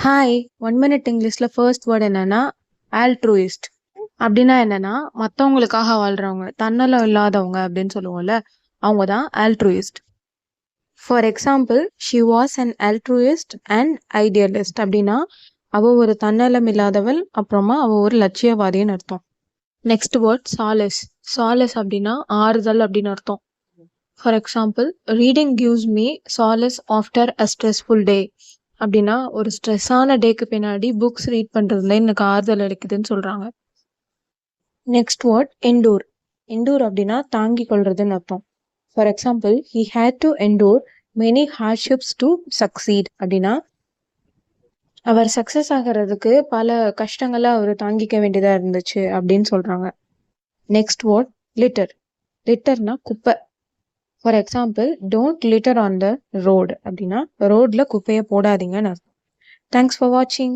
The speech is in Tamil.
ஹாய் 1 minute இங்கிலீஷ்ல ஃபர்ஸ்ட் வேர்ட் என்னன்னா ஆல்ட்ரூயிஸ்ட். அப்படின்னா என்னன்னா மற்றவங்களுக்காக வாழ்றவங்க, தன்னலம் இல்லாதவங்க அப்படின்னு சொல்லுவோம்ல, அவங்க தான் altruist. For example, she was an altruist and idealist. அப்படின்னா அவ ஒரு தன்னலம் இல்லாதவள், அப்புறமா அவ ஒரு லட்சியவாதின்னு அர்த்தம். Next word சாலஸ். சாலஸ் அப்படின்னா ஆறுதல் அப்படின்னு அர்த்தம். For example, reading gives me solace after a stressful day. அப்படின்னா ஒரு ஸ்ட்ரெஸ்ஸான டேக்கு பின்னாடி புக்ஸ் ரீட் பண்ணுறதுல எனக்கு ஆறுதல் அளிக்குதுன்னு சொல்கிறாங்க. Next word எண்டூர். எண்டூர் அப்படின்னா தாங்கி கொள்றதுன்னு அர்த்தம். For example, he had to endure many hardships to succeed. அப்படின்னா அவர் சக்ஸஸ் ஆகிறதுக்கு பல கஷ்டங்களை அவர் தாங்கிக்க வேண்டியதாக இருந்துச்சு அப்படின்னு சொல்கிறாங்க. Next word litter. லிட்டர்னா குப்பை. For example, don't litter on the road. அப்படின்னா ரோட்ல குப்பையை போடாதீங்கன்னு அர்த்தம். தேங்க்ஸ் ஃபார் வாட்சிங்.